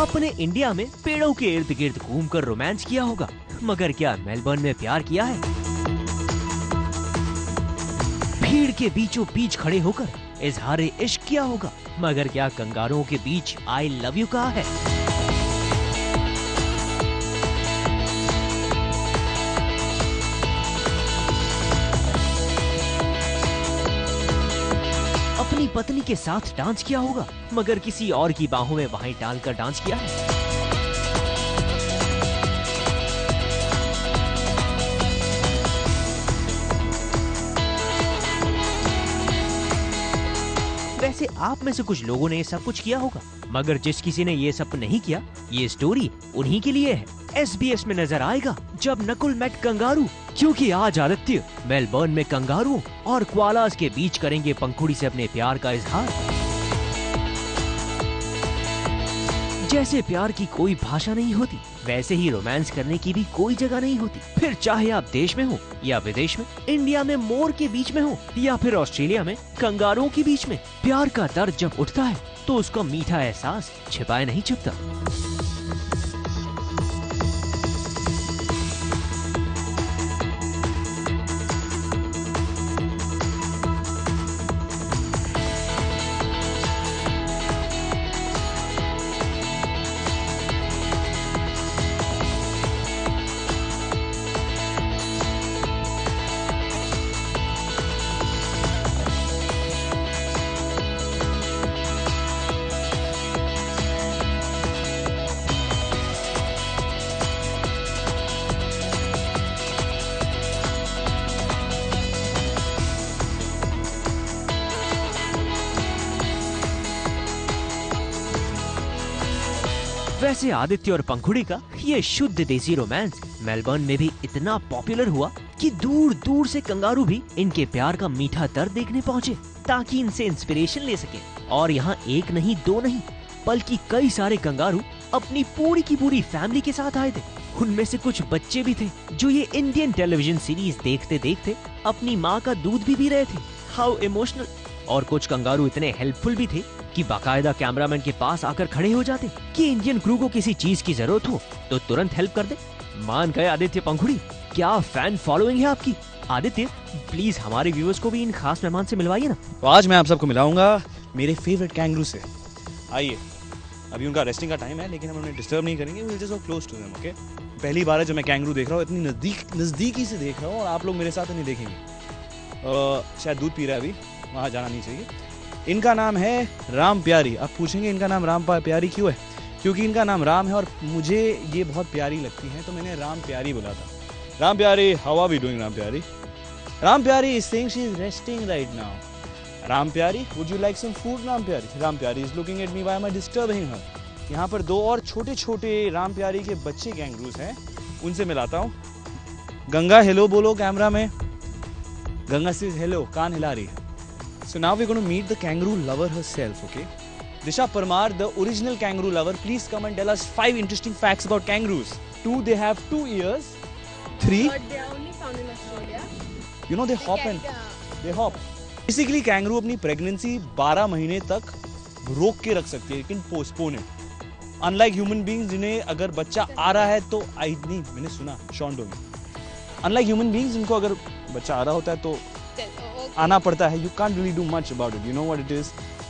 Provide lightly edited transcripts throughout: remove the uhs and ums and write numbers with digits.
आपने इंडिया में पेड़ों के इर्द गिर्द घूमकर रोमांस किया होगा, मगर क्या मेलबर्न में प्यार किया है? भीड़ के बीचों बीच खड़े होकर इजहार इश्क किया होगा, मगर क्या कंगारुओं के बीच आई लव यू कहा है? अपनी पत्नी के साथ डांस किया होगा, मगर किसी और की बाहों में बाहें डालकर डांस किया है? वैसे आप में से कुछ लोगों ने ये सब कुछ किया होगा, मगर जिस किसी ने ये सब नहीं किया, ये स्टोरी उन्हीं के लिए है। SBS में नजर आएगा जब नकुल मेट कंगारू, क्योंकि आज आदित्य मेलबर्न में कंगारुओं और क्वालास के बीच करेंगे पंखुड़ी से अपने प्यार का इजहार। जैसे प्यार की कोई भाषा नहीं होती, वैसे ही रोमांस करने की भी कोई जगह नहीं होती। फिर चाहे आप देश में हो या विदेश में, इंडिया में मोर के बीच में हो या फिर ऑस्ट्रेलिया में कंगारुओं के बीच में, प्यार का दर्द जब उठता है तो उसका मीठा एहसास छिपाए नहीं छुपता। वैसे आदित्य और पंखुड़ी का ये शुद्ध देसी रोमांस मेलबर्न में भी इतना पॉपुलर हुआ कि दूर दूर से कंगारू भी इनके प्यार का मीठा दर्द देखने पहुँचे, ताकि इनसे इंस्पिरेशन ले सके। और यहाँ एक नहीं, दो नहीं, बल्कि कई सारे कंगारू अपनी पूरी की पूरी फैमिली के साथ आए थे। उनमें से कुछ बच्चे भी थे जो ये इंडियन टेलीविजन सीरीज देखते देखते अपनी माँ का दूध भी पी रहे थे। How emotional. और कुछ कंगारू इतने हेल्पफुल भी थे कि बाकायदा कैमरामैन के पास आकर खड़े हो जाते कि इंडियन क्रू को किसी चीज की जरूरत हो तो तुरंत हेल्प कर दे। मान गए आदित्य पंखुड़ी, क्या फैन फॉलोइंग है आपकी। आदित्य प्लीज हमारे व्यूअर्स को भी इन खास मेहमान से मिलवाइए ना। तो आज मैं आप सबको मिलाऊंगा मेरे फेवरेट कैंगरू से। आइए, अभी उनका रेस्टिंग का टाइम है, लेकिन हम उन्हें डिस्टर्ब नहीं करेंगे। Will just go close to them, okay. पहली बार है जो मैं कैंगरू देख रहा हूँ, इतनी नजदीकी से देख रहा हूँ, और आप लोग मेरे साथ नहीं देखेंगे। शायद दूध पी रहा है अभी, वहाँ जाना नहीं चाहिए। इनका नाम है राम प्यारी। आप पूछेंगे इनका नाम राम प्यारी क्यों है? क्योंकि इनका नाम राम है और मुझे ये बहुत प्यारी लगती हैं, तो मैंने राम प्यारी बोला था। Ram Pyari, how are we doing Ram Pyari? Ram Pyari is saying she is resting right now. Ram Pyari, would you like some food Ram Pyari? Ram Pyari is looking at me, why am I disturbing her? यहाँ पर दो और छोटे छोटे राम प्यारी के बच्चे कैंगरूज हैं, उनसे मिलाता हूँ। गंगा हेलो बोलो कैमरा में। गंगा सेज हेलो, कान हिला रही है। So now we're going to meet the kangaroo lover herself, okay? Disha Parmar, the original kangaroo lover, please come and tell us 5 interesting facts about kangaroos. 2, they have 2 ears. 3, but they are only found in Australia. You know they hop and they hop. Basically kangaroo अपनी pregnancy 12 महीने तक रोक के रख सकती है, लेकिन postpone it. Unlike human beings, जिन्हें अगर बच्चा आ रहा है तो नहीं, मैंने सुना शॉन डोमी। Unlike human beings, जिनको अगर बच्चा आ रहा होता है तो आना पड़ता है। You can't really do much about it. You know what it is.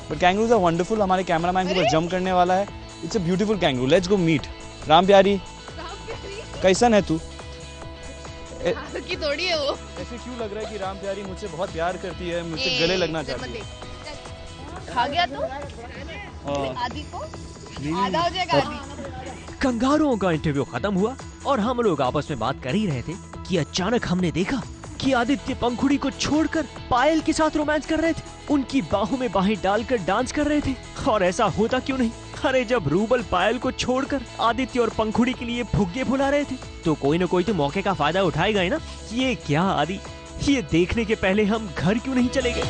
But kangaroos are wonderful. हमारे कैमरामैन के ऊपर जंप करने वाला है। It's a beautiful kangaroo. Let's go meet. Ram प्यारी, कैसन है तू? की थोड़ी है वो। ऐसे क्यों लग रहा है कि राम प्यारी मुझसे बहुत प्यार करती है, मुझसे गले लगना चाहती है? खा गया तो आदि को आधा हो जाएगा आदि। कंगारुओं का इंटरव्यू खत्म हुआ और हम लोग आपस में बात कर ही रहे थे कि अचानक हमने देखा कि आदित्य पंखुड़ी को छोड़कर पायल के साथ रोमांस कर रहे थे, उनकी बाहों में बाहें डालकर डांस कर रहे थे। और ऐसा होता क्यों नहीं? अरे जब रूबल पायल को छोड़कर आदित्य और पंखुड़ी के लिए फुग्गे फुला रहे थे, तो कोई न कोई तो मौके का फायदा उठाएगा ही ना। ये क्या आदि, ये देखने के पहले हम घर क्यों नहीं चले गए?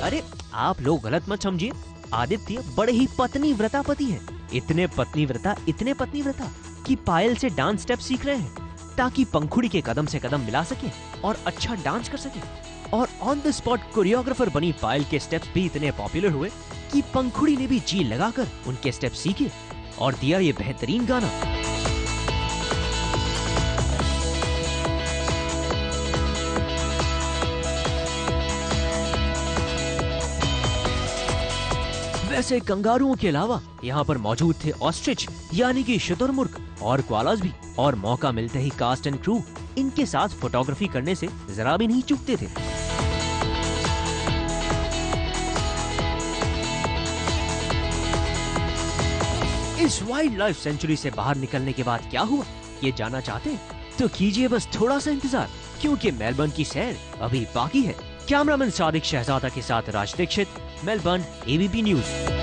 अरे आप लोग गलत मत समझिए, आदित्य बड़े ही पत्नी व्रता पति हैं। इतने पत्नी व्रता कि पायल से डांस स्टेप सीख रहे हैं ताकि पंखुड़ी के कदम से कदम मिला सके और अच्छा डांस कर सके। और ऑन द स्पॉट कोरियोग्राफर बनी पायल के स्टेप्स भी इतने पॉपुलर हुए कि पंखुड़ी ने भी जी लगाकर उनके स्टेप सीखे और दिया ये बेहतरीन गाना। वैसे कंगारुओं के अलावा यहाँ पर मौजूद थे ऑस्ट्रिच यानी कि शुतुरमुर्ग और कोआलास भी, और मौका मिलते ही कास्ट एंड क्रू इनके साथ फोटोग्राफी करने से जरा भी नहीं चूकते थे। इस वाइल्ड लाइफ सेंचुरी से बाहर निकलने के बाद क्या हुआ, ये जानना चाहते हैं? तो कीजिए बस थोड़ा सा इंतजार, क्योंकि मेलबर्न की सैर अभी बाकी है। कैमरामैन सादिक शहजादा के साथ राज दीक्षित, मेलबर्न, ABP न्यूज।